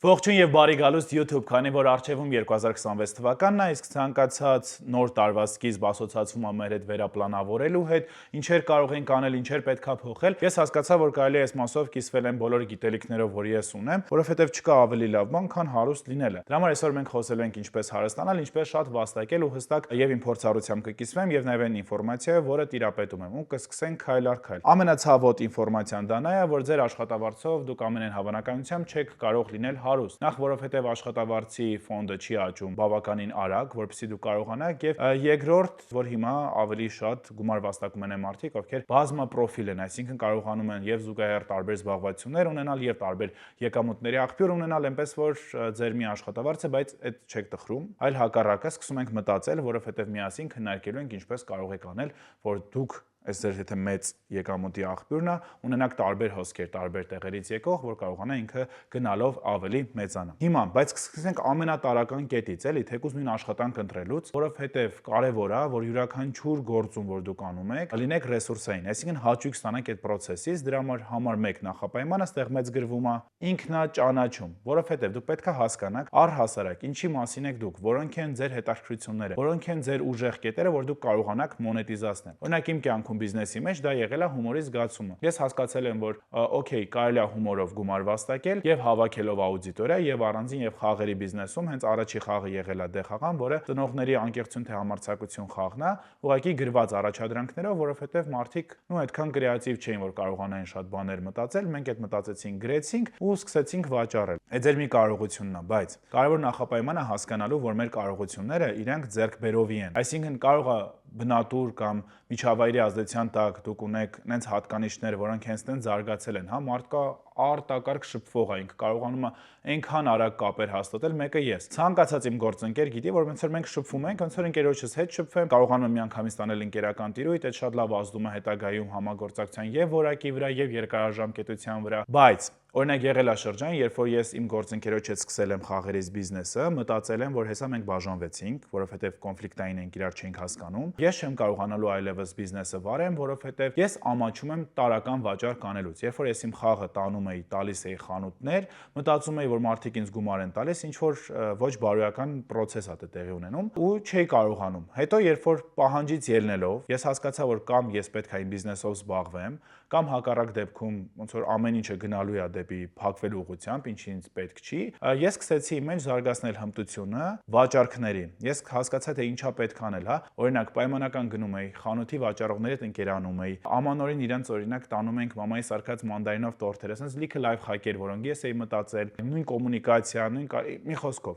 Ողջույն եւ բարի գալուստ YouTube, քանի որ արխիվում 2026 թվականն է, իսկ ցանկացած նոր տարվա սկիզբ ասոցացվում է մեր հետ վերապլանավորելու հետ, ինչեր կարող ենք անել, ինչեր պետքա փոխել։ Ես հասկացա, որ կարելի է այս մասով կիսվել եմ բոլոր գիտելիքներով, որ ես ունեմ, որովհետեւ չկա ավելի լավ բան, քան հարուստ լինելը։ Դրա համար այսօր մենք խոսելու ենք ինչպես հարստանալ, ինչպես շատ վաստակել ու հստակ եւ իմ փորձառությամբ կկիսվեմ եւ նաեւ այն ինֆորմացիայով, որը տիրապետում եմ, ու կսկսենք քայլ առ քայլ։ Ամենացավոտ ինֆորմացիան դա նա է, որ ձեր աշխատավարձով դուք ամենայն հավանականությամբ չեք կարող լինել հարուստ, նախ որովհետև աշխատավարձի ֆոնդը չի աճում բավականին արագ, որպեսզի դուք կարողանաք, եւ երկրորդ, որ հիմա ավելի շատ գումար վաստակում են մարդիկ, ովքեր բազմա պրոֆիլ են, այսինքն կարողանում են եւ զուգահեռ տարբեր զբաղվածություններ ունենալ եւ տարբեր եկամուտների աղբյուր ունենալ, այնպես որ ձեր մի աշխատավարձ է, բայց այդ չեք տխրում, այլ հակառակը սկսում ենք մտածել, որովհետև միասին քննարկելու ենք ինչպես կարող եք անել, որ դուք այս ձեր եթե մեծ եկամուտի աղբյուրն է, ունենաք տարբեր հոսքեր, տարբեր տեղերից եկող, որ կարողանա ինքը գնալով ավելի մեծանա։ Հիմա, բայց սկսենք ամենատարական կետից, էլի, թեկուզ նույն աշխատանք ընտրելուց, որովհետև կարևոր է, որ յուրաքանչյուր գործում, որ դուք անում եք, լինեք ռեսուրսային, այսինքն հաճույք ստանաք այդ process-ից, դրա համար մեկ նախապայմանը ստեղ մեծ գրվում է ինքնաճանաչում, որովհետև դուք պետք է հասկանաք առհասարակ ինչի մասին եք դուք, որոնք են ձեր հետաքրքրությունները, որոնք են ձեր ուժեղ կետերը, որ դուք կարողանաք մոնետիզացնել։ Օրինակ իմ կյանքում բիզնեսի մեջ դա եղել է հումորի զգացումը։ Ես հասկացել եմ, որ օքեյ, կարելի է հումորով գումար վաստակել եւ հավաքելով աուդիտորիա եւ առանձին եւ խաղերի բիզնեսում հենց առաջի խաղը եղել է դե խաղան, որը ծնողների անկեղծություն թե համարձակություն խաղն է, ուղղակի գրված առաջադրանքներով, որովհետեւ մարդիկ այդքան կրեատիվ չէին, որ կարողանային շատ բաներ մտածել, մենք այդ մտածեցինք, գրեցինք ու սկսեցինք վաճառել։ Այդ ձեր մի կարողությունն է, բայց կարևոր նախապայմանը հասկանալու, որ մեր կարողությունները իրանք ձեռքբերովի են։ Այսինքն կարող է բնատուր կամ միջավայրի ազդեցության տակ դուք ունեք նենց հատկանիշներ, որոնք հենց տենց զարգացել են, հա, մարդկա արտակարգ շփվող է, ինքը կարողանում է այնքան արագ կապեր հաստատել, մեկը ես։ Ցանկացած իմ գործընկեր գիտի, որ ոնց որ մենք շփվում ենք, ոնց որ ընկերոջս հետ շփվեմ, կարողանում եմ միանգամից տանել ընկերական տիրույթ, այդ շատ լավ ազդում է հետագայում համագործակցության եւ որակի վրա եւ երկարաժամկետության վրա, բայց օրինակ եղել է շրջան, երբ որ ես իմ գործընկերոջ հետ սկսել եմ խաղերից բիզնեսը, մտածել եմ, որ հեսա մենք բաժանվեցինք, որովհետև կոնֆլիկտային ենք, իրար չենք հասկանում։ Ես չեմ կարողանալու այլևս բիզնեսը վարեմ, որովհետև ես ամաչում եմ տարական վաճառք անելուց։ Երբ որ ես իմ խաղը տանում էի, տալիս էի խանութներ, մտածում էի, որ մարդիկ ինձ գումար են տալիս, ինչ որ ոչ բարոյական process է տեղի ունենում ու չէի կարողանում։ Հետո երբ որ պահանջից ելնելով, ես հասկացա, որ կամ ես պետք է իմ բիզնեսով զբաղվեմ, կամ հակառակ դեպքում ոնց որ ամեն ինչը գնալու է դեպի փակվելու ուղղությամբ, ինչի ինձ պետք չի, ես սկսեցի իմ մեջ զարգացնել հմտությունը վաճառքներին։ Ես հասկացա, թե ինչա պետք անել, հա։ Օրինակ պայմանական գնում էի, խանութի վաճառողների հետ ընկերանում էի։ Ամանորին իրենց օրինակ տանում ենք մամայի սարքած մանդարինով տորթեր, ասես լիքը լայվ խակեր, որոնք ես էի մտածել, նույն կոմունիկացիա, նույն մի խոսքով,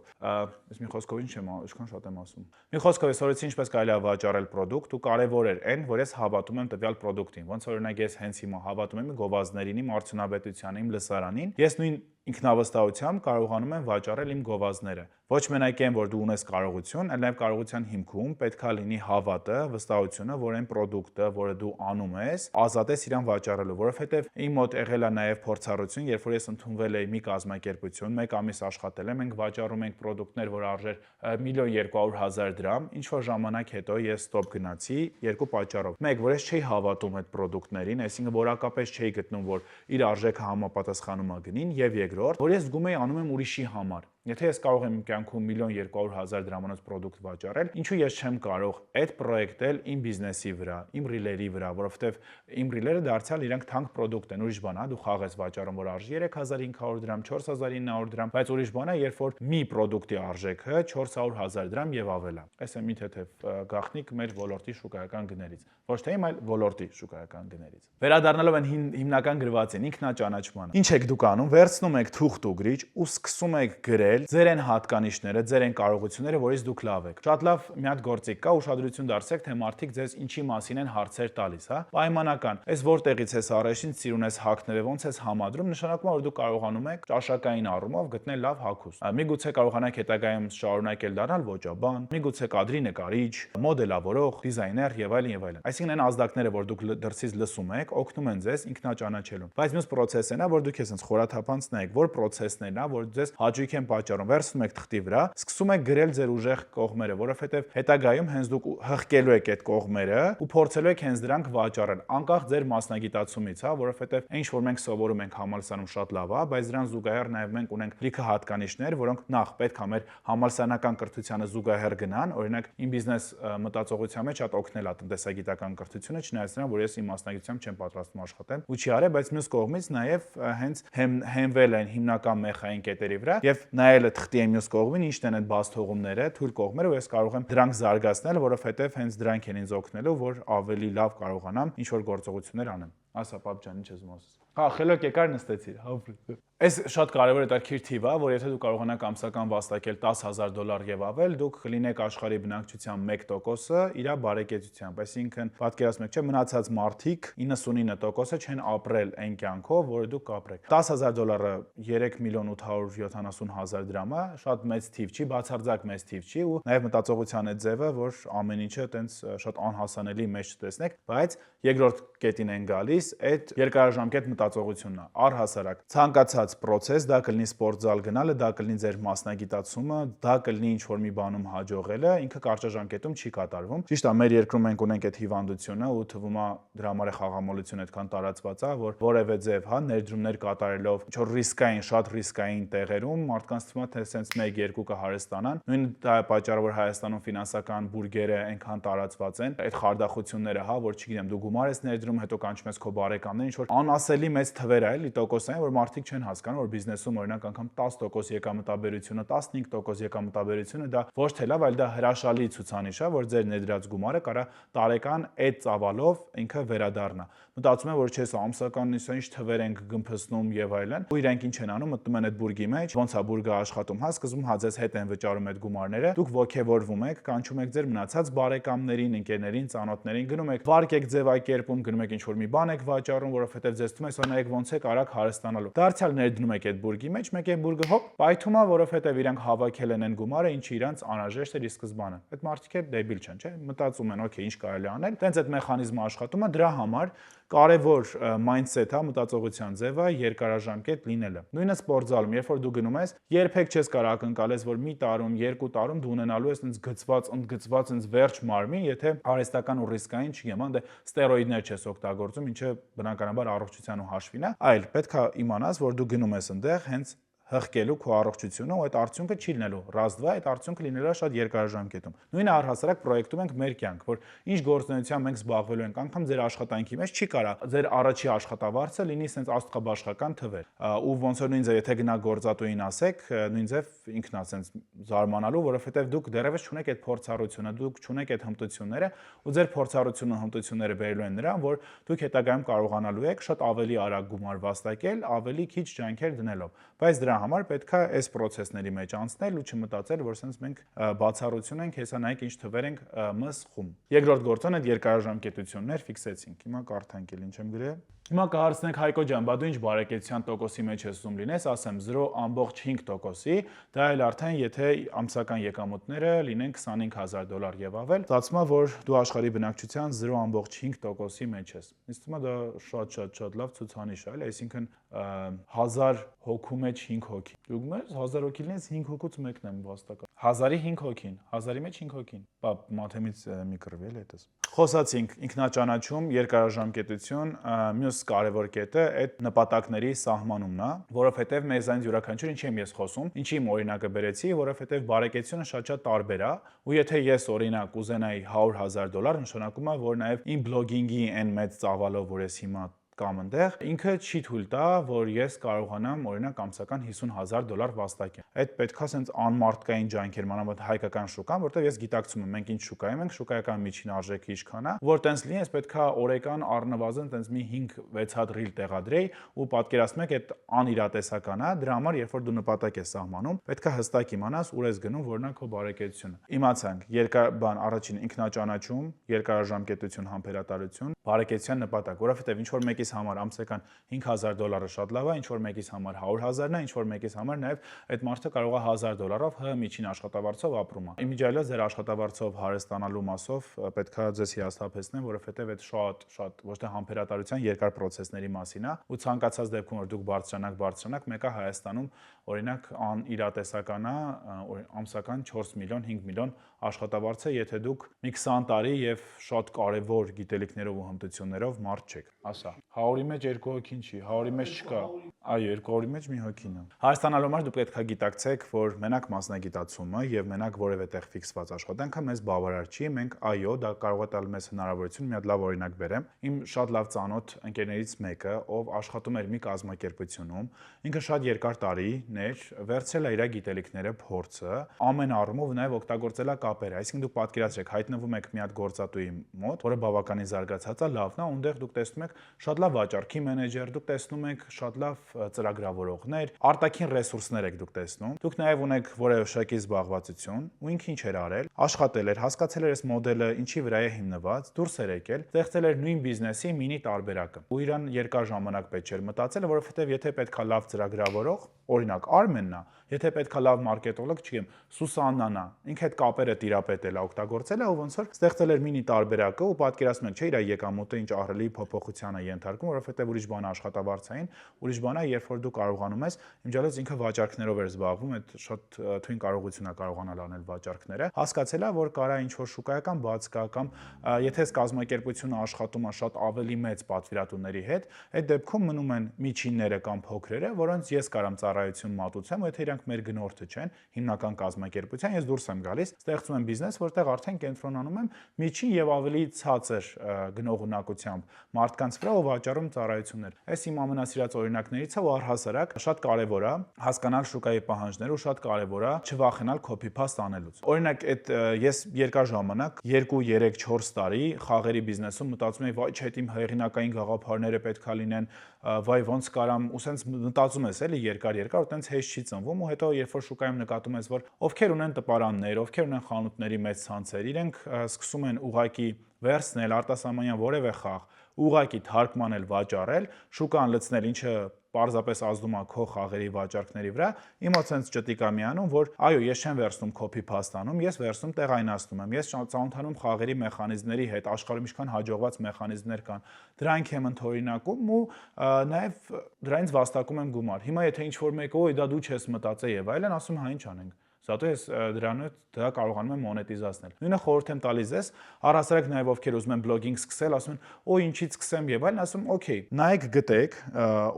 ես մի խոսքով ինչ եմ, ինչքան շատ եմ ասում։ Մի խոսքով ես օրեցի ինչպես կարելի է վաճառել product ու կարևոր էր այն, որ ես հավատում եմ տվյալ product-ին։ Ոնց օրինակ ես հենց հիմա հավատում եմ գովազդներին, իմ արդյունավետությանին, իմ լսարանին, ես նույն ինքնավստահությամբ կարողանում եմ վաճառել իմ գովազդները։ Ոչ մենակ այն, որ դու ունես կարողություն, այլ նաև կարողության հիմքում պետքա լինի հավատը, վստահությունը, որ այն product-ը, որը դու անում ես, ազատ ես իրան վաճառելու, որովհետև իմ մոտ եղել է նաև փորձառություն, երբ որ ես ընդունվել էի մի կազմակերպություն, 1 ամիս աշխատել եմ, մենք վաճառում ենք product-ներ, որ արժեր 1.2 դրամ, ինչ որ ժամանակ հետո ես ստոպ գնացի երկու պատճառով։ Մեկ, որ ես չէի հավատում այդ product-ներին, այսինքն որակապես չէի գտնում, որ իր արժեքը համապատասխանում է գնին, եւ երկրորդ, որ ես զգում էի անում եմ ուրիշի համար։ Եթե ես կարող եմ իմ կյանքում 1.2 դրամանոց product վաճառել, ինչու ես չեմ կարող այդ պրոյեկտել իմ բիզնեսի վրա, իմ ռիլերի վրա, որովհետև իմ ռիլերը դարձյալ իրանք թանկ product են, ուրիշ բան է, դու խաղ ես վաճառում, որ արժի 3500 դրամ, 4900 դրամ, բայց ուրիշ բան է, երբ որ մի product-ի արժեքը 400,000 դրամ եւ ավել է։ Այս է մի թեթև գաղտնիք մեր ոլորտի շուկայական գներից, ոչ թե իմ, այլ ոլորտի շուկայական գներից։ Վերադառնալով այն հիմնական գրվածին, ինքնաճանաչմանը։ Ինչ եք դուք անում, վերցնում եք թուղթ ու գրիչ ու սկսում եք գրել ձեր են հատկանիշները, ձեր են կարողությունները, որից դուք լավ եք։ Շատ լավ մի հատ գործիք կա, ուշադրություն դարձրեք, թե մարդիկ ձեզ ինչի մասին են հարցեր տալիս, հա։ Պայմանական։ Այս որտեղից ես առաջին սիրուն ես հակները, ոնց ես համադրում, նշանակում է, որ դուք կարողանում եք ճաշակային առումով գտնել լավ հագուստ։ Միգուցե կարողանաք հետագայում շարունակել դառնալ ոճաբան, միգուցե կադրի նկարիչ, մոդելավորող, դիզայներ եւ այլն եւ այլն։ Այսինքն այն ազդակները, որ դուք դրսից լսում եք, օգնում են ձեզ ինքնաճանաչելուն։ Բայց մյուս process-ն է, որ դուք ես հենց խորաթափանց նայեք, որ process-ն է, որ ձեզ հաճույք են վաճառում, վերցնում եք թղթի վրա, սկսում եք գրել ձեր ուժեղ կողմերը, որովհետև հետագայում հենց դուք հղկելու եք այդ կողմերը ու փորձելու եք հենց դրանք վաճառել, անկախ ձեր մասնագիտացումից, որովհետև ինչ որ մենք սովորում ենք համալսարանում շատ լավ է, բայց դրան զուգահեռ նաև մենք ունենք լիքը հատկանիշներ, որոնք նախ պետք է մեր համալսարանական կրթությանը զուգահեռ գնան, օրինակ իմ բիզնես մտածողության մեջ շատ օգնել է տնտեսագիտական կրթությունը, չնայած նրան, որ ես իմ մասնագիտությամբ չեմ պատրաստվում աշխատել ու չի արել, բայց մյուս կողմից նաև հենց հենվել են հիմնական մեխային կետերի վրա եւ նայելը թղթի մյուս կողմին ինչն են այդ բաց թողումները, թույլ կողմերը, ու ես կարող եմ դրանք զարգացնել, որովհետեւ հենց դրանք են ինձ օգնելու, որ ավելի լավ կարողանամ ինչ որ գործողություններ անեմ։ Ասա պապ ջան, ինչ ես ասում։ Հա, խելոք եկար նստեցիր, հա։ Այս շատ կարևոր հետաքրքիր թիվ է, որ եթե դուք կարողանաք ամսական վաստակել $10,000 եւ ավել, դուք կլինեք աշխարհի բնակչության 1%-ը իր բարեկեցությամբ, այսինքն պատկերացնեք, չէ, մնացած մարդիկ 99%-ը չեն ապրել այն կյանքով, որը դուք կապրեք։ $10,000-ը 3,870,000 դրամ է, շատ մեծ թիվ չի, բացարձակ մեծ թիվ չի ու նաեւ մտածողության է ձևը, որ ամեն ինչը տենց շատ անհասանելի մեջ չտեսնեք, բայց երկրորդ կետին են գալիս այդ երկարաժամկետ մտածողությունն է, առհասարակ ցանկացած process, դա կլինի սպորտզալ գնալը, դա կլինի ձեր մասնագիտացումը, դա կլինի ինչ-որ մի բանում հաջողելը, ինքը կարճաժամկետում չի կատարվում։ Ճիշտ է, մեր երկրում մենք ունենք այդ հիվանդությունը ու թվում է դրա համար է խաղամոլությունը այդքան տարածված է, որ որևէ ձև, հա, ներդրումներ կատարելով ինչ-որ ռիսկային, շատ ռիսկային տեղերում մարդկանց թվում է թե սենց 1-2 կհարստանան։ Նույն դա է պատճառը, որ Հայաստանում ֆինանսական բուրգերը այնքան տարածված են, այդ խարդախությունները, հա, որ չգիտեմ, դու գումար ես ներդրում, հետո կանչում ես քո բարեկամներին, ինչ-որ անասելի մեծ թվեր է, էլի տոկոսային, որ մարդիկ չեն հասկանում, որ բիզնեսում օրինակ անգամ 10% եկամտաբերությունը, 15% եկամտաբերությունը դա ոչ թե լավ, այլ դա հրաշալի ցուցանիշ է, որ ձեր ներդրած գումարը կարա տարեկան այդ ծավալով ինքը վերադառնա։ Մտածում եմ, որ չէ, սա ամսական ինչ թվեր ենք գմփսնում եւ այլն։ Ու իրենք ինչ են անում, մտնում են այդ բուրգի մեջ, ոնց է բուրգը աշխատում, հա, սկզբում հաձես հետ են վճարում այդ գումարները, դուք ոգևորվում եք, կանչում եք ձեր մնացած բարեկամներին, ընկերներին, ծանոթներին, գնում եք վարկ եք ձևակերպում, գնում եք ինչ-որ մի բան եք վաճառում, որովհետեւ ձեզ թվում է, սա նայեք ոնց եք արագ հարստանալու։ Դարձյալ ներդնում եք այդ բուրգի մեջ, մեկ է բուրգը հոպ, պայթում է, որովհետեւ իրանք հավաքել են այն գումարը, ինչը իրանց անհրաժեշտ էր ի սկզբանե։ Այդ մարդիկ էլ դեբիլ չեն, չէ՞։ Մտածում են, օքեյ, ինչ կարելի անել։ Տենց այդ մեխանիզմը աշխատում է, դրա համար կարևոր mindset-ը, մտածողության ձևը երկարաժամկետ լինելը։ Նույնը սպորտզալում, երբ որ դու գնում ես, երբեք չես կարող ակնկալես, որ մի տարում, երկու տարում դու ունենալու ես այնց գծված, ընդգծված այնց վերջ մարմին, եթե արհեստական ու ռիսկային չգիտեմ, դե ստերոիդներ չես օգտագործում, ինչը բնականաբար առողջության ու հաշվին է, այլ պետք է իմանաս, որ դու գնում ես այնտեղ հենց հղկելու քո առողջությունը ու այդ արդյունքը չի լինելու ռազդվա, այդ արդյունքը լինելու է շատ երկարաժամկետում։ Նույնը առհասարակ պրոյեկտում ենք մեր կյանք, որ ինչ գործունեությամբ մենք զբաղվելու ենք, անգամ ձեր աշխատանքի մեջ չի կարա ձեր առաջի աշխատավարձը լինի sense աստղաբաշխական թվեր։ Ու ոնց որ նույն ձև եթե գնա գործատուին ասեք, նույն ձև ինքն է sense զարմանալու, որովհետև դուք դեռևս չունեք այդ փորձառությունը, դուք չունեք այդ հմտությունները ու ձեր փորձառությունը հմտությունները բերելու են նրան, որ դուք հետագայում կարողանալու եք շատ ավելի արագ գումար վաստակել, ավելի քիչ ջանքեր դնելով։ Բայց դրա համար պետք է այս process-ների մեջ անցնել ու չմտածել, որ sense մենք բացառություն ենք, հեսա նայեք ինչ թվեր ենք մսխում։ Երկրորդ գործոնը երկարաժամկետություններ ֆիքսեցինք։ Հիմա կարդանք էլ ինչ եմ գրել։ Հիմա կհարցնեք Հայկո ջան, բա դու ինչ բարեկեցության տոկոսի մեջ ես ուզում լինես, ասեմ 0.5%-ի, դա էլ արդեն եթե ամսական եկամուտները լինեն $25,000 եւ ավել, ստացվում է, որ դու աշխարհի բնակչության 0.5%-ի մեջ ես։ Ինձ թվում է դա շատ լավ ցուցանիշ է, այլ այսինքն 1000 հոգու մեջ 5 հոգի։ Դու գնաս 1000 հոգի լինես 5 հոգուց մեկն եմ վաստակա։ 1000-ի 5 հոգին, 1000-ի մեջ 5 հոգին։ Բա մաթեմից մի կռվի էլ այդպես։ Խոսացինք ինքնաճանաչում, երկարաժամկետություն, մյուս կարևոր կետը այդ նպատակների սահմանումն է, որովհետև մեզանից յուրաքանչյուր ինչի եմ ես խոսում, ինչի իմ օրինակը բերեցի, որովհետև բարեկեցությունը շատ տարբեր է, ու եթե ես օրինակ ուզենայի $100,000, նշանակում է, որ նաև իմ բլոգինգի այն մեծ ծավալով, որ ես հիմա կամ այնտեղ ինքը չի թույլ տա, որ ես կարողանամ օրինակ ամսական $50,000 վաստակել։ Այդ պետքա sense անմարդկային ջանքեր, մանավանդ հայկական շուկան, որտեղ ես գիտակցում եմ մենք ինչ շուկայում ենք, շուկայական միջին արժեքը ինչքան է, որ տենց լինի, ես պետքա օրեկան առնվազն տենց մի 5-6 հատ ռիլ տեղադրեի ու պատկերացնեք այդ անիրատեսական է, դրա համար երբ որ դու նպատակ ես սահմանում, պետքա հստակ իմանաս ուր ես գնում, որն է քո բարեկեցությունը։ Իմացանք, առաջին ինքնաճանաչում, երկարաժամկետություն, համբերատարություն, բարեկեցության նպատակ, որովհետև ինչ որ մեկի մեկիս համար ամսական $5,000 շատ լավ է, ինչ որ մեկիս համար 100,000-ն է, ինչ որ մեկիս համար նաև այդ մարդը կարող է $1,000-ով ՀՀ միջին աշխատավարձով ապրում է։ Իմիջիայլոց ձեր աշխատավարձով հարստանալու մասով պետքա ձեզ հիասթափեցնեն, որովհետև այդ շատ ոչ թե համբերատարության երկար process-ների մասին է, ու ցանկացած դեպքում որ դուք բարձրանաք, մեկը Հայաստանում օրինակ անիրատեսական է, ամսական 4 միլիոն, 5 միլիոն աշխատավարձ է, եթե դուք մի 20 տարի եւ շատ կարեւոր գիտելիքներով ու հմտություններով մարդ չեք, ասա։ 100-ի մեջ 2 հոգին չի, 100-ի մեջ չկա։ Այո, 200-ի մեջ մի հոգին է։ Հայաստանալու համար դուք պետք է գիտակցեք, որ մենակ մասնագիտացումը եւ մենակ որևէ տեղ ֆիքսված աշխատանքը մեզ բավարար չի։ Մենք այո, դա կարող է տալ մեզ հնարավորություն, մի հատ լավ օրինակ բերեմ։ Իմ շատ լավ ծանոթ ընկերներից մեկը, ով աշխատում էր մի կազմակերպությունում, ինքը շատ երկար տարիներ վերցրել է իր գիտելիքները, փորձը, ամեն առումով նաեւ օգտագործել է կապերը։ Այսինքն դուք պատկերացրեք, հայտնվում եք մի հատ գործատուի մոտ, որը բավականին զարգացած է, լավն է, ունդեղ դուք տեսնում եք շատ լավ վաճառքի մենեջեր, դուք տեսնում եք շատ լավ ծրագրավորողներ, արտաքին ռեսուրսներ եք դուք տեսնում։ Դուք նաեւ ունեք որևէ շակի զբաղվածություն, ու ինքը ինչ էր արել, աշխատել էր, հասկացել էր այս մոդելը ինչի վրա է հիմնված, դուրս էր եկել, ստեղծել էր նույն բիզնեսի մինի տարբերակը։ Ու իրան երկար ժամանակ պետք չէր մտածել, որովհետեւ եթե պետքա լավ ծրագրավորող, օրինակ Արմենն է, եթե պետքա լավ մարկետոլոգ, չգիտեմ, Սուսաննան է, ինքը այդ կապերը տիրապետել է, օգտագործել է ու ոնց որ ստեղծել էր մինի տարբերակը ու պատկերացնում եք, չէ, իր եկամուտը ինչ ահռելի փոփոխության է ենթարկում, որովհետեւ ուրիշ բան է աշխատավարձային, ուրիշ բան է, երբ որ դու կարողանում ես, իմիջիայլոց ինքը վաճառքներով էր զբաղվում, այդ շատ թույն կարողություն է կարողանալ անել վաճառքները, հասկացել է, որ կարա ինչ որ շուկայական բաց կա կամ եթե այս կազմակերպությունը աշխատում է շատ ավելի մեծ պատվիրատուների հետ, այդ դեպքում մնում են միջինները կամ փոքրերը, որոնց ես կարամ ծառայություն մատուցեմ, ու եթե իրանք մեր գնորդը չեն, հիմնական կազմակերպության, ես դուրս եմ գալիս, ստեղծում եմ բիզնես, որտեղ արդեն կենտրոնանում եմ միջին եւ ավելի ցածր գնողունակությամբ մարդկանց վրա ու վաճառում ծառայություններ։ Այս իմ ամենասիրած օրինակներից է ու առհասարակ շատ կարեւոր է հասկանալ շուկայի պահանջները ու շատ կարեւոր է չվախենալ copy-paste անելուց։ Օրինակ, այդ ես երկար ժամանակ 2, 3, 4 տարի խաղերի բիզնեսում մտածում եի, վայ, չէ, իմ հեղինակային գաղափարները պետքա լինեն, վայ, ոնց կարամ, ու սենց մտածում ես էլի երկար, ու տենց հեշտ չի ծնվում, ու հետո երբ որ շուկայում նկատում ես, որ ովքեր ունեն տպարաններ, ովքեր ունեն խանութների մեծ ցանցեր, իրենք սկսում են ուղակի վերցնել արտասահմանյան որևէ խաղ, ուղակի թարգմանել, վաճառել, շուկան լցնել, ինչը պարզապես ազդում է քո խաղերի վաճառքների վրա, իմը ցենց ճտիկ է միանում, որ այո, ես չեմ վերցնում copy-paste անում, ես վերցնում տեղայնացնում եմ, ես ծանոթանում խաղերի մեխանիզմների հետ, աշխարհում ինչքան հաջողված մեխանիզմներ կան, դրանք եմ ընդօրինակում ու նաև դրանից վաստակում եմ գումար։ Հիմա եթե ինչ-որ մեկը, օй, դա դու չես մտածել եւ այլն, ասում հա ինչ անենք։ Սա ես դրանով դա կարողանում եմ մոնետիզացնել։ Նույնը խորհուրդ եմ տալիս ես, առհասարակ նաև ովքեր ուզում են բլոգինգ սկսել, ասում են, «Օ, ինչից սկսեմ» եւ այլն, ասում, «Okay, նայեք, գտեք,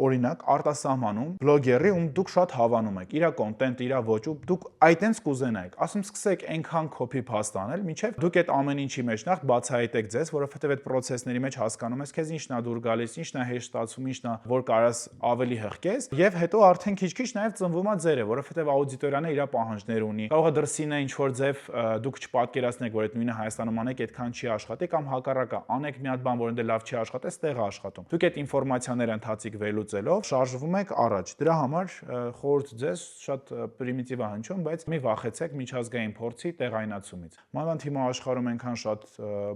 օրինակ, արտասահմանում բլոգերի, ում դուք շատ հավանում եք, իր կոնտենտը, իր ոճը, դուք այտենց կուզենայիք»։ Ասում սկսեք այնքան copy-paste անել, մինչեւ դուք այդ ամեն ինչի մեջ նախ բացահայտեք ձեզ, որովհետեւ այդ process-ների մեջ հասկանում ես, քեզ ինչն է դուր գալիս, ինչն է հեշտ ստացվում, ինչն է, որ կարաս ավելի հղկես, եւ հետո արդեն քիչ-քիչ նաև ծնվում է ձերը, որովհետեւ աուդիտորիան իր պահանջներ ունի։ Կարող է դրսին է ինչ-որ ձև դուք չպատկերացնեք, որ այդ նույնը Հայաստանում անեք, այդքան չի աշխատի կամ հակառակը, անեք մի հատ բան, որ այնտեղ լավ չի աշխատես, տեղ է աշխատում։ Դուք այդ ինֆորմացիաները ընթացիկ վերլուծելով շարժվում եք առաջ։ Դրա համար խորհուրդ ձեզ շատ պրիմիտիվ է հնչում, բայց մի վախեցեք միջազգային փորձի տեղայնացումից։ Մանավանդ հիմա աշխարհում այնքան շատ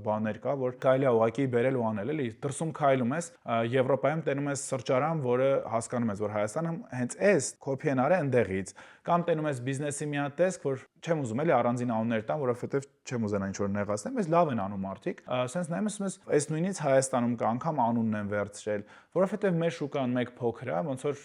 բաներ կա, որ կարելի է ուղղակի բերել ու անել, էլի։ Դրսում քայլում ես, Եվրոպայում տենում ես սրճարան, որը հասկանում ես, որ Հայաստանում հենց այս կոպի են արել այնտեղից, կամ տենում ես բիզնեսի մի հատ տեսք, որ չեմ ուզում էլի առանձին անուններ տամ, որովհետև չեմ ուզենա ինչ-որ նեղացնեմ, բայց լավ են անում մարդիկ։ Սենց նայում ես, այս նույնից Հայաստանում կա, անգամ անունն են վերցրել, որովհետև մեր շուկան մեկ փոքր է, ոնց որ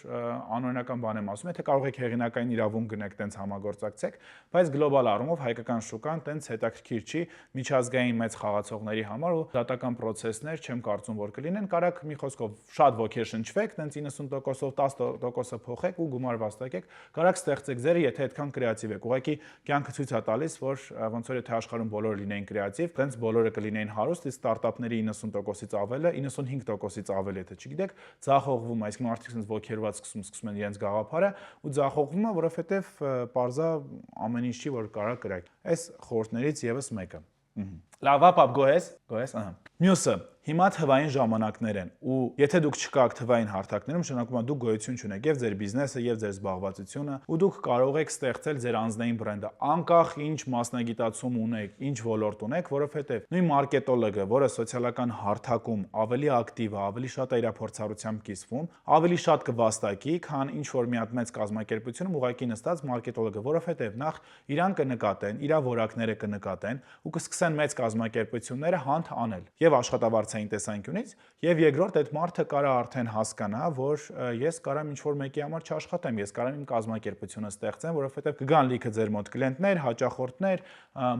անօրինական բան եմ ասում, եթե կարող եք հեղինակային իրավունք գնեք, տենց համագործակցեք, բայց գլոբալ առումով հայկական շուկան տենց հետաքրքիր չի միջազգային մեծ խաղացողների համար ու դատական process-ներ չեմ կարծում, որ կլինեն, կարաք մի խոսքով շատ ոգեշնչվեք, տենց 90%-ով 10%-ը փոխեք ու գումար վաստակեք, կարաք ստեղծեք ձերը, եթե այդքան կրեատիվ եք։ Ուղղակի կյանքը ցույց է տալիս, որ ոնց որ եթե աշխարհում բոլորը լինեին կրեատիվ, տենց բոլորը կլինեին հարուստ, իսկ ստարտափների 90%-ից ավելը, 95%-ից ավել, եթե չգիտեք, ձախողվում է, իսկ մարդիկ ցենց ոգերված սկսում են իրենց գաղափարը ու ձախողվում է, որովհետև պարզա ամեն ինչ չի, որ կարա կրակ։ Այս խորհուրդներից եւս մեկը։ Լավ, ապա գոհես, ահա։ Մյուսը, Հիմա թվային ժամանակներ են ու եթե դուք չկաք թվային հարթակներում, նշանակում է դուք գոյություն չունեք եւ ձեր բիզնեսը եւ ձեր զբաղվածությունը ու դուք կարող եք ստեղծել ձեր անձնային բրենդը անկախ ինչ մասնագիտացում ունեք, ինչ ոլորտ ունեք, որովհետեւ նույն մարքետոլոգը, որը սոցիալական հարթակում ավելի ակտիվ է, ավելի շատ է իր փորձառությամբ կիսվում, ավելի շատ կվաստակի, քան ինչ որ մի հատ մեծ կազմակերպությունում ուղղակի նստած մարքետոլոգը, որովհետեւ նախ իրան կնկատեն, իր որակները կնկատեն ու կսկսեն մեծ կազմակերպությունները հանդ անել եւ աշխատավարձային տեսանկյունից եւ երկրորդ այդ մարդը կարա արդեն հասկանա, որ ես կարամ ինչ որ մեկի համար չաշխատեմ, ես կարամ իմ կազմակերպությունը ստեղծեմ, որովհետեւ կգան լիքը ձեր մոտ կլիենտներ, հաճախորդներ,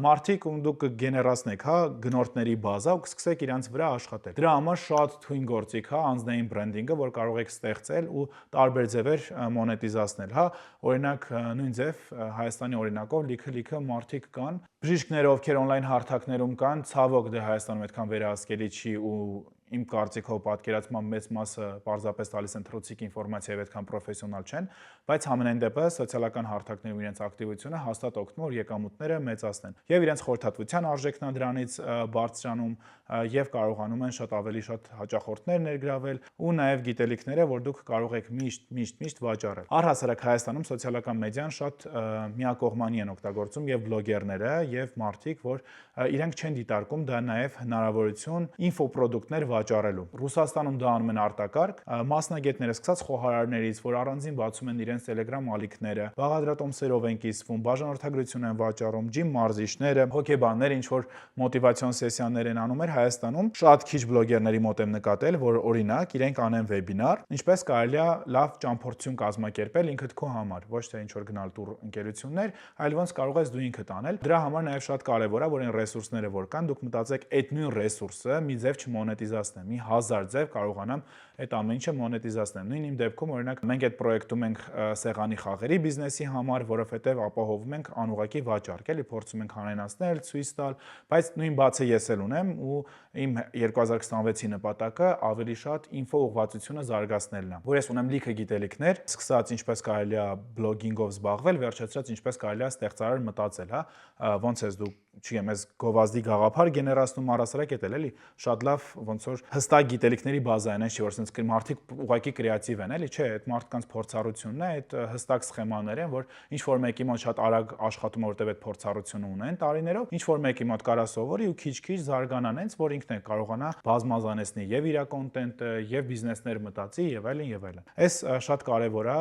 մարդիկ ու դուք կգեներացնեք, հա, գնորդների բազա ու կսկսեք իրանց վրա աշխատել։ Դրա համար շատ թույն գործիք, հա, անձնային բրենդինգը, որ կարող եք ստեղծել ու տարբեր ձևեր մոնետիզացնել, հա, օրինակ նույն ձև Հայաստանի օրինակով լիքը մարդիկ կան, բժիշկներ, ովքեր on-line հարթակներում կան, ցավոք դե Հայաստանում այդքան վերահսկելի չի ու իմ կարծիքով պատկերացման մեծ մասը պարզապես տալիս են թռուցիկ ինֆորմացիա եւ այդքան պրոֆեսիոնալ չեն, բայց համենայն դեպս սոցիալական հարթակներում իրենց ակտիվությունը հաստատ օգնում որ եկամուտները մեծացնեն եւ իրենց խորհրդատվության արժեքն դրանից բարձրանում եւ կարողանում են շատ ավելի շատ հաճախորդներ ներգրավել ու նաեւ գիտելիքները, որ դուք կարող եք միշտ վաճառել։ Առհասարակ Հայաստանում սոցիալական մեդիան շատ միակողմանի են օգտագործում եւ բլոգերները եւ մարդիկ, որ իրենք չեն դիտարկում դա նաեւ հնարավորություն ինֆոպրոդուկտներ վաճառելու։ Ռուսաստանում դա անում են արտակարգ, մասնագետները սկսած խոհարարներից, որ առանձին բացում են իրենց Telegram ալիքները, բաղադրատոմսերով են կիսվում, բաժանորդագրություն են վաճառում, ջիմ մարզիչները, հոկեբանները ինչ որ մոտիվացիոն սեսիաներ են անում Հայաստանում շատ քիչ բլոգերների մոտ եմ նկատել, որ օրինակ իրենք անեն վեբինար, ինչպես կարելի է լավ ճամփորդություն կազմակերպել ինքդ քո համար, ոչ թե ինչ որ գնալ տուր ընկերություններ, այլ ոնց կարող ես դու ինքդ անել։ Դրա համար նաև շատ կարևոր է, որ այն ռեսուրսները որ կան, դուք մտածեք այդ նույն ռեսուրսը մի ձև չմոնետիզացնեմ, մի 1000 ձև կարողանամ այդ ամեն ինչը մոնետիզացնեմ։ Նույն իմ դեպքում օրինակ մենք այդ պրոյեկտում ենք սեղանի խաղերի բիզնեսի համար, որովհետև ապահովում ենք անուղղակի վաճառք, էլի փորձում ենք հանրայնացնել, ցույց տալ, բայց նույն բացը ես էլ ունեմ ու իմ 2026-ի նպատակը ավելի շատ ինֆո ուղղվածությունը զարգացնելն է, որ ես ունեմ լիքը գիտելիքներ, սկսած ինչպես կարելի է բլոգինգով զբաղվել, վերջացրած ինչպես կարելի է ստեղծարար մտածել, հա, ոնց ես դու չգիտեմ, ես գովազդի գաղափար գեներացնում առասարակ էդ էլի շատ լավ ոնց որ հստակ գիտելիքների բազա են, չի որ sense մարդիկ ուղղակի կրեատիվ են, էլի, չէ, այդ մարդկանց փորձառությունն է, այդ հստակ սխեմաներ են, որ ինչ որ մեկի մոտ շատ արագ աշխատում որտեվ այդ փորձառությունը ունեն տարիներով, ինչ որ մեկի մոտ կարա սովորի ու քիչ-քիչ զարգանան, հենց որ ինքն է կարողանա բազմազանեցնի եւ իր կոնտենտը, եւ բիզնեսներ մտածի եւ այլն եւ այլն։ Այս շատ կարեւոր է,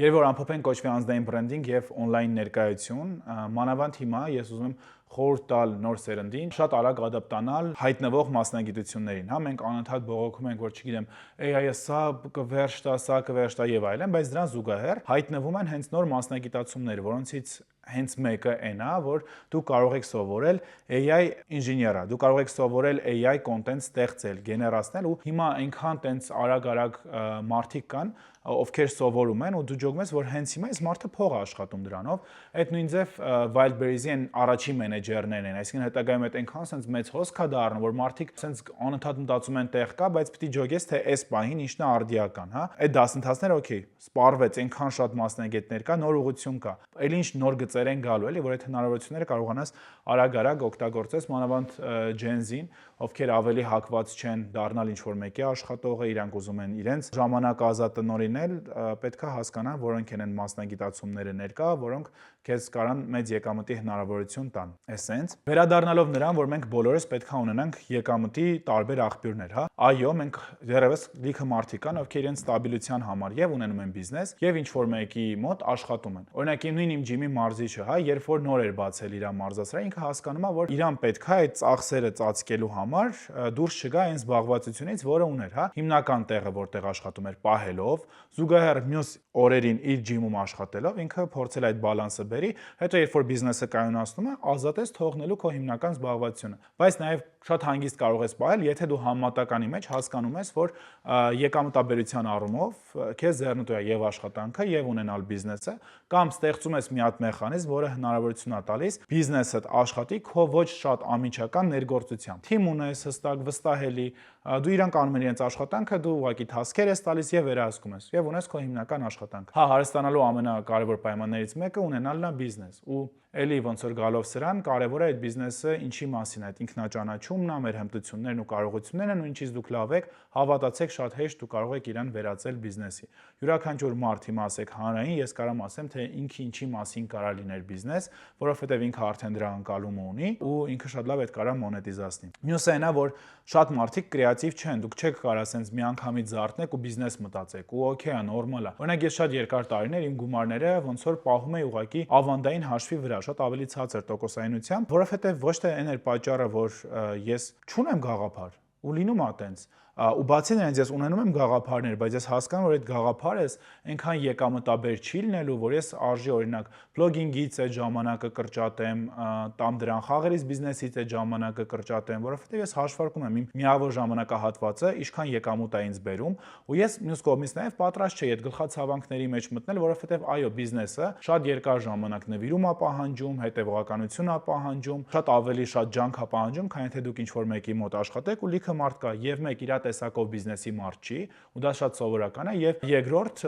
երբ որ ամփոփեն կոչվի անձնային բրենդինգ եւ on-line ներկայություն, մանավանդ հիմա ես ուզում եմ խորհուրդ տալ նոր սերնդին շատ արագ ադապտանալ հայտնվող մասնագիտություններին, հա, մենք անընդհատ բողոքում ենք, որ չգիտեմ, AI-ը սա կվերջ տա, սա կվերջ տա եւ այլն, բայց դրան զուգահեռ հայտնվում են հենց նոր մասնագիտացումներ, որոնցից հենց մեկը այն է, որ դու կարող եք սովորել AI ինժեներա, դու կարող եք սովորել AI content ստեղծել, գեներացնել ու հիմա այնքան տենց արագ մարդիկ կան, ովքեր սովորում են ու դու ջոգում ես, որ հենց հիմա այս մարդը փող է աշխատում դրանով, այդ նույն ձև Wildberries-ի են առաջի մենեջերներն են, այսինքն հետագայում այդ այնքան sense մեծ հոսք է դառնում, որ մարդիկ sense անընդհատ մտածում են տեղ կա, բայց պիտի ջոգես թե այս պահին ինչն է արդիական, հա։ Այդ դասընթացները օքեյ, սպառվեց, այնքան շատ մասնագետներ կա, նոր ուղղություն կա։ Այլ ինչ նոր գծեր են գալու, էլի, որ այդ հնարավորությունները կարողանաս արագ օգտագործես, մանավանդ Gen Z-ին, ովքեր ավելի հակված չեն դառնալ ինչ որ մեկի աշխատողը, իրանք ուզում են իրենց ժամանակ ազատ տնօրինել, պետք է հասկանան, որոնք են մասնագիտացումները ներկա, որոնք քեզ կարան մեծ եկամտի հնարավորություն տան։ Էսենց վերադառնալով նրան, որ մենք բոլորս պետք է ունենանք եկամտի տարբեր աղբյուրներ, հա։ Այո, մենք դեռևս լիքը մարդիկ կան, ովքեր իրենց ստաբիլության համար եւ ունենում են բիզնես, եւ ինչ որ մեկի մոտ աշխատում են։ Օրինակ իմ ջիմի մարզիչը, հա, երբ որ նոր էր բացել իր մարզասրահը, ինքը հասկանում է, որ իրան պետք է այդ ծախսերը ծածկելու համար դուրս չգա այն զբաղվածությունից, որը ուներ, հա։ Հիմնական տեղը, որտեղ աշխատում էր պահելով, զուգահեռ մյուս օրերին իր ջիմում աշխատելով, ինքը փորձել այդ բալանսը բերի, հետո երբ որ բիզնեսը կայունացնում է, ազատես թողնելու քո հիմնական զբաղվածությունը։ Բայց նաև շատ հանգիստ կարող ես պահել, եթե դու համատականի մեջ հասկանում ես, որ եկամտաբերության առումով քեզ ձեռնտու է եւ աշխատանքը եւ ունենալ բիզնեսը, կամ ստեղծում ես մի հատ մեխանիզմ, որը հնարավորություն է տալիս բիզնեսդ աշխատի քո ոչ շատ ամիջական ներգործությամբ։ Թիմ ունես հստակ վստահելի, դու իրանք անում են իրենց աշխատանքը, դու ուղղակի task-եր ես տալիս եւ վերահսկում ես եւ ունես քո հիմնական աշխատանքը։ Հա, հարստանալու ամենակարևոր պայմաններից մեկը ունենալն է բիզնես ու էլի ոնց որ գալով սրան, կարևոր է այդ բիզնեսը ինչի մասին է, այդ ինքնաճանաչումն է, մեր հմտություններն ու կարողություններն են ու ինչից դուք լավ եք, հավատացեք, շատ հեշտ դուք կարող եք իրան վերածել բիզնեսի։ Յուրաքանչյուր մարդ հիմա ասեք հանրային, ես կարամ ասեմ, թե ինքը ինչի մասին կարա լիներ բիզնես, որովհետեւ ինքը արդեն դրա անկալումը ունի ու ինքը շատ լավ այդ կարա մոնետիզացնի։ Մյուսը այն է, որ շատ մարդիկ կրեատիվ չեն, դուք չեք կարող ասենց միանգամից զարթնեք ու բիզնես մտածեք ու օքեյ է, նորմալ է։ Օրինակ ես շատ երկար տարիներ իմ գումարները ոնց որ պահում էի ուղղակի ավանդային հաշվի վրա, շատ ավելի ցածր տոկոսայնությամբ, որովհետև ոչ թե այն էր պատճառը, որ ես չունեմ գաղափար ու լինում է տենց ու բացի նրանից ես ունենում եմ գաղափարներ, բայց ես հասկանում որ այդ գաղափարս այնքան եկամտաբեր չի լինելու, որ ես արժի օրինակ բլոգինգից այդ ժամանակը կրճատեմ, տամ դրան խաղերից բիզնեսից այդ ժամանակը կրճատեմ, որովհետև ես հաշվարկում եմ իմ միավոր ժամանակահատվածը, ինչքան եկամուտ է ինձ բերում, ու ես մյուս կողմից նաև պատրաստ չէի այդ գլխացավանքների մեջ մտնել, որովհետև այո, բիզնեսը շատ երկար ժամանակ նվիրում է պահանջում, հետևողականություն է պահանջում, շատ ավելի շատ ջանք է պահանջում, քան թե դուք ինչ-որ մեկի մոտ աշխատեք ու լիքը մարդ կա, եւ մեկ իր տեսակով բիզնեսի մարդ չի, ու դա շատ սովորական է, եւ երկրորդ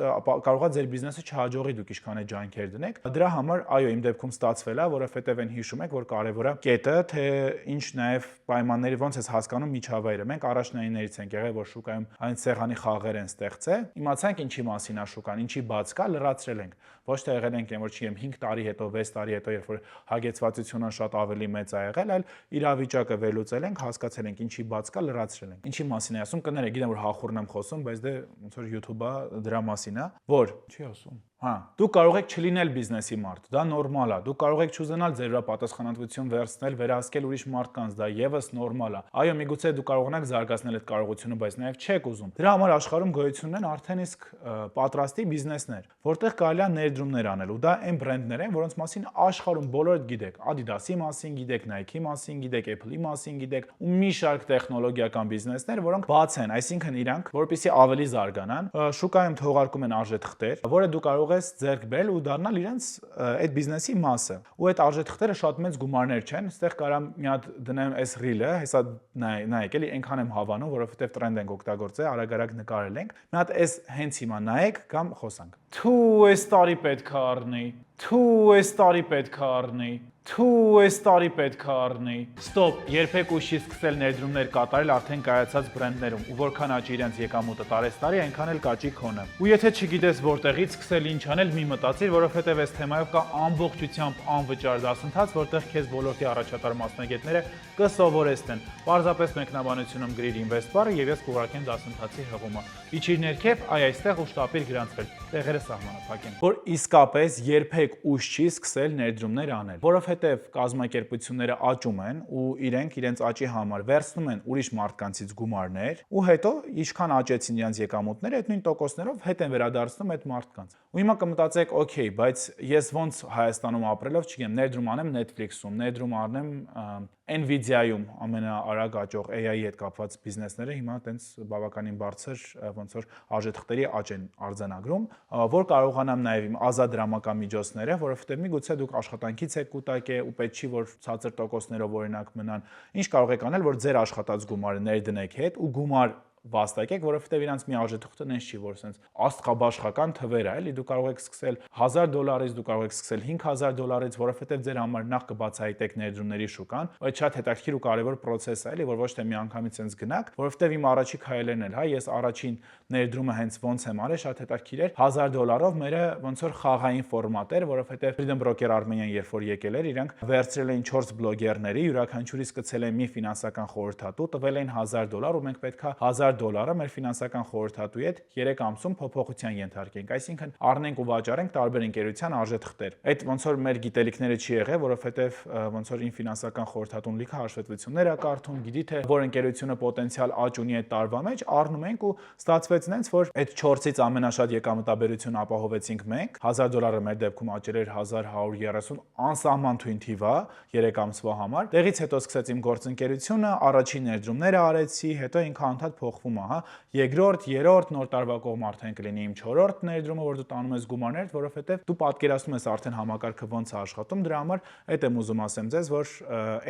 կարողա ձեր բիզնեսը չհաջողի դուք ինչքան է ջանքեր դնեք։ Դրա համար այո, իմ դեպքում ստացվել է, որովհետեւ այն հիշում եք, որ կարևոր է կետը, թե ինչ նաեւ պայմանների ոնց է հասկանում միջավայրը։ Մենք առաջնայիններից ենք եղել, որ շուկայում այն սեղանի խաղեր են ստեղծել։ Իմացանք ինչի մասին է շուկան, ինչի բաց կա, լրացրել ենք։ Ոչ թե եղել ենք այն, որ չի եմ 5 տարի հետո, 6 տարի հետո, երբ որ հագեցվածությունը շատ ավելի մեծ է եղել, այլ իրավիճակը վերլուծել ենք, հասկացել ենք ինչի բաց կա, լրացրել ենք։ Ինչի մասին է ասում, կներեք, գիտեմ որ հախուռն եմ խոսում, բայց դե ոնց որ YouTube-ը դրա մասին է, որ չի ասում։ Հա, դուք կարող եք չլինել բիզնեսի մարդ, դա նորմալ է։ Դուք կարող եք չուզենալ ձեր վրա պատասխանատվություն վերցնել, վերահսկել ուրիշ մարդկանց, դա եւս նորմալ է։ Այո, միգուցե դուք կարողանաք զարգացնել այդ կարողությունը, բայց նաեւ չեք ուզում։ Դրա համար աշխարհում գոյություն ունեն արդեն իսկ պատրաստի բիզնեսներ, որտեղ կարելի է ներդրումներ անել, ու դա այն բրենդներ են, որոնց մասին աշխարհում բոլորդ գիտեք։ Adidas-ի մասին գիտեք, Nike-ի մասին գիտեք, Apple-ի մասին գիտեք, ու մի շարք տեխնոլոգիական բիզնեսներ, որոնք բաց են, այսինքն իրանք, որպեսզի ավելի զարգանան, շուկայում թողարկում են արժեթղթեր, որը դու կարող ես ձեռք բերել ու դառնալ իրենց այդ բիզնեսի մասը։ Ու այդ արժեթղթերը շատ մեծ գումարներ չեն, այստեղ կարամ մի հատ դնեմ այս ռիլը, հեսա նայեք, էլի այնքան եմ հավանում, որովհետև տրենդ ենք օգտագործել, արագ-արագ նկարել ենք։ Մի հատ այս հենց հիմա նայեք կամ խոսանք։ Թու այս տարի պետք է առնի, թու այս տարի պետք է առնի, թու այս տարի պետք է առնի։ Ստոպ, երբեք ուշ չի սկսել ներդրումներ կատարել արդեն կայացած բրենդներում, ու որքան աճի իրենց եկամուտը տարեստարի, այնքան էլ կաճի քոնը։ Ու եթե չգիտես որտեղից սկսել ինչ անել, մի մտածիր, որովհետև այս թեմայով կա ամբողջությամբ անվճար դասընթաց, որտեղ քեզ ոլորտի առաջատար մասնագետները կսովորեցնեն։ Պարզապես մեկնաբանությունում գրիր invest բառը եւ ես կուղարկեմ դասընթացի հղումը։ Իջիր ներքև, այստեղ ու շտապիր գրանցվել։ Տեղերը սահմանափակ են։ Որ իսկապես երբեք ուշ չի սկսել ներդրումներ անել, որովհետև կազմակերպությունները աճում են ու իրենց աճի համար վերցնում են ուրիշ մարդկանցից գումարներ ու հետո ինչքան աճեցին իրենց եկամուտները, այդ նույն տոկոսներով հետ են վերադարձնում այդ մարդկանց։ Ու հիմա կմտածեք, օքեյ, բայց ես ոնց Հայաստանում ապրելով, չգիտեմ, ներդրում անեմ Netflix-ում, ներդրում առնեմ Nvidia-ում ամենաարագ աճող AI-ի հետ կապված բիզնեսները հիմա տենց բավականին բարձր ոնց որ արժեթղթերի աճ են արձանագրում, որ կարողանամ նաև իմ ազատ դրամական միջոցները, որովհետև միգուցե դուք աշխատանքից եք կուտակե ու պետք չի որ ցածր տոկոսներով օրինակ մնան, ինչ կարող եք անել, որ ձեր աշխատած գումարը ներդնեք հետ ու գումար վաստակեք, որովհետև իրանց մի արժեթղթը նենց չի, որ սենց աստղաբաշխական թվեր է, էլի դու կարող եք սկսել $1000-ից, դու կարող եք սկսել $5000-ից, որովհետև ձեր համար նախ կբացահայտեք ներդրումների շուկան, այդ շատ հետաքրքիր ու կարևոր process է, էլի, որ ոչ թե միանգամից սենց գնաք, որովհետև իմ առաջի քայլերն էլ, հա, ես առաջին ներդրումը հենց ոնց եմ արել, շատ հետաքրքիր էր, $1000-ով մերը ոնց որ խաղային ֆորմատ էր, որովհետև Freedom Broker Armenian երբ որ եկել էր, իրանք վերցրել էին 4 բլոգերների, յուրաքանչյուրից գցել են մի ֆինանսական խորհրդատու, տվել էին $1000 ու մենք պետքա $1000 մեր ֆինանսական խորհրդատուի հետ 3 ամսում փոփոխության ենթարկենք, այսինքն առնենք ու վաճառենք տարբեր ընկերության արժեթղթեր։ Այդ ոնց որ մեր գիտելիքները չի եղել, որովհետև ոնց որ իմ ֆինանսական խորհրդատուն լիքը հաշվետվություններ է կարդում, գիտի թե որ ընկերությունը պոտենցիալ աճ ունի այդ տարվա մեջ, առնում ենք ու ստացվեց նենց, որ այդ 4-ից ամենաշատ եկամտաբերություն ապահովեցինք մենք, $1000-ը մեր դեպքում աճել էր 1130, անսահման թույն թիվ է 3 ամսվա համար։ Տեղից հետո սկսեց իմ գործընկերությունը, առաջին ներդրումները արեցի, հետո ինքը անդադ փոխվում է, հա։ Երկրորդ, երրորդ, նոր տարվա կողմ արդեն կլինի իմ 4-րդ ներդրումը, որ դու տանում ես գումարներ, որովհետև դու պատկերացնում ես արդեն համակարգը ոնց է աշխատում, դրա համար այդ եմ ուզում ասեմ ձեզ, որ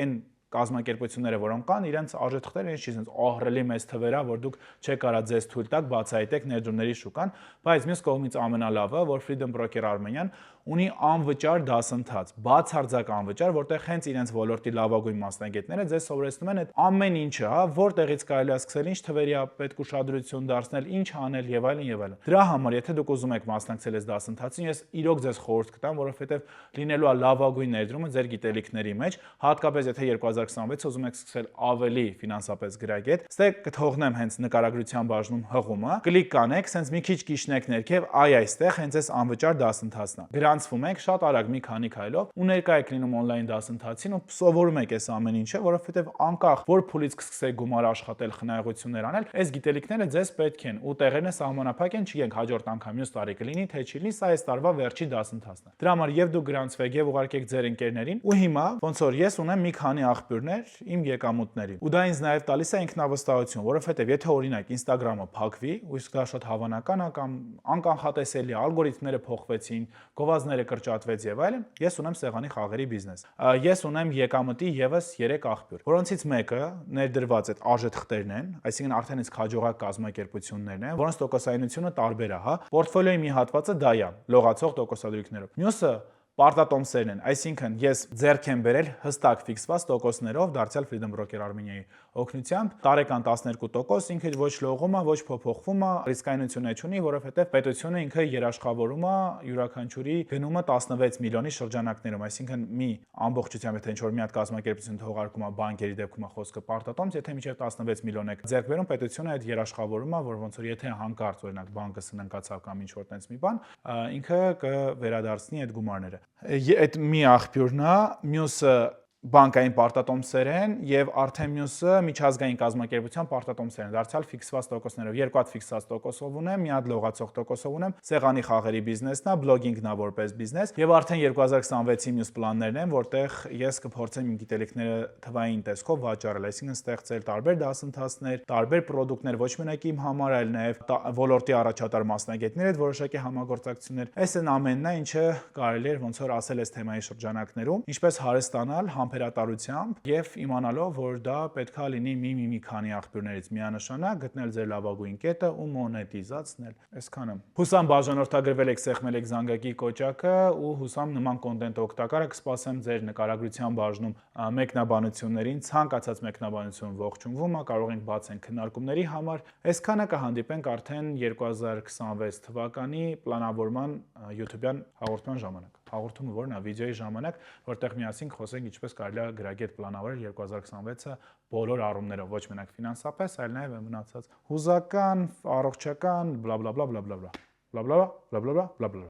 այն կազմակերպությունները, որոնք կան, իրենց արժեթղթերը ինչ չի sense ահռելի մեծ թվերա, որ դուք չեք կարա ձեզ թույլ տաք բացահայտեք ներդրումների շուկան, բայց մյուս կողմից ամենալավը, որ Freedom Broker Armenian ունի անվճար դասընթաց, բացարձակ անվճար, որտեղ հենց իրենց ոլորտի լավագույն մասնագետները ձեզ սովորեցնում են այդ ամեն ինչը, հա, որտեղից կարելի է սկսել, ինչ թվերի է պետք ուշադրություն դարձնել, ինչ անել եւ այլն եւ այլն։ Դրա համար, եթե դուք ուզում եք մասնակցել այս դասընթացին, ես իրոք ձեզ խորհուրդ կտամ, որովհետեւ լինելու է լավագույն ներդրումը ձեր գիտելիքների մեջ, հատկապես եթե 2026 ուզում եք սկսել ավելի ֆինանսապես գրագետ, ստե կթողնեմ հենց նկարագրության բաժնում հղումը, կլիկ կանեք, սենց մի քիչ կիջնեք ներքև, այստեղ հենց այս անվճար դասընթացն է։ Գրանցվում եք շատ արագ մի քանի քայլով ու ներկա եք լինում on-line դասընթացին ու սովորում եք այս ամեն ինչը, որովհետև անկախ որ փուլից կսկսեք գումար աշխատել, խնայողություններ անել, այս գիտելիքները ձեզ պետք են ու տեղերն սահմանափակ են, չգիտենք հաջորդ անգամ մյուս տարի կլինի, թե չի լինի, սա այս տարվա վերջի դասընթացն է։ Դրա համար եւ դուք գրանցվեք եւ ուղարկեք ձեր ընկերներին ու հիմա ոնց որ ես ունեմ մի քանի աղբյուրներ իմ եկամուտների ու դա ինձ նաեւ տալիս է ինքնավստահություն, որովհետև եթե օրինակ Instagram-ը փակվի, ու իսկ դա շատ հավանական է կամ անկանխատեսելի ալգորիթմները փոխվեցին, գովազդները կրճատվեց եւ այլն, ես ունեմ սեղանի խաղերի բիզնես։ Ես ունեմ եկամտի եւս 3 աղբյուր, որոնցից մեկը ներդրված այդ արժեթղթերն են, այսինքն արդեն իսկ հաջողակ կազմակերպություններն են, որոնց տոկոսայնությունը տարբեր է, հա։ Պորտֆոլիոյի մի հատվածը դա է, լողացող տոկոսադրույքներով։ Մյուսը պարտատոմսերն են, այսինքն ես ձեռք եմ բերել հստակ ֆիքսված տոկոսներով դարձյալ Freedom Broker Armenia-ի օգնությամբ տարեկան 12%, ինքը ոչ լողում է, ոչ փոփոխվում է, ռիսկայնություն չունի, որովհետև պետությունը ինքը երաշխավորում է յուրաքանչյուրի գնումը 16 միլիոնի շրջանակներում, այսինքն մի ամբողջությամբ եթե ինչ-որ մի հատ կազմակերպություն թողարկում է բանկերի դեպքում է խոսքը պարտատոմս, եթե մինչև 16 միլիոն եք ձեռք բերում, պետությունը այդ երաշխավորում է, որ ոնց որ եթե հանկարծ օրինակ բանկը սննկացավ կամ ինչ-որ տենց մի բան, ինքը կվերադարձնի այդ գումարները։ Այդ մի աղբյուրն է, մյուսը բանկային պարտատոմսեր են եւ արդեն մյուսը միջազգային կազմակերպության պարտատոմսեր են, դարձյալ ֆիքսված տոկոսներով, երկու հատ ֆիքսված տոկոսով ունեմ, մի հատ լողացող տոկոսով ունեմ, սեղանի խաղերի բիզնեսն է, բլոգինգն է որպես բիզնես եւ արդեն 2026-ի մյուս պլաններն են, որտեղ ես կփորձեմ իմ գիտելիքները թվային տեսքով վաճառել, այսինքն ստեղծել տարբեր դասընթացներ, տարբեր պրոդուկտներ, ոչ միայն իմ համար, այլ նաեւ ոլորտի առաջատար մասնագետների հետ որոշակի համագործակցություններ։ Այս են ամենն է, ինչը կարելի է ոնց որ ասել այս թեմայի շրջանակներում, ինչպես հարստանալ համբերատարությամբ եւ իմանալով, որ դա պետքա լինի մի քանի աղբյուրներից միանշանակ, գտնել ձեր լավագույն կետը ու մոնետիզացնել։ Այսքանը։ Հուսամ բաժանորդագրվել եք, սեղմել եք զանգակի կոճակը ու հուսամ նման կոնտենտը օգտակար է, կսպասեմ ձեր նկարագրության բաժնում մեկնաբանություններին, ցանկացած մեկնաբանություն ողջունվում է, կարող ենք բացենք քննարկումների համար։ Այսքանը կհանդիպենք արդեն 2026 թվականի պլանավորման YouTube-յան հաղորդման ժամանակ։ Հաղորդումը որն է վիդեոյի ժամանակ, որտեղ միասին խոսենք ինչպես կարելի է գրագետ պլանավորել 2026-ը բոլոր առումներով, ոչ միայն ֆինանսապես, այլ նաև մնացած հուզական, առողջական, բլա բլա բլա բլա բլա բլա բլա բլա բլա բլա բլա բլա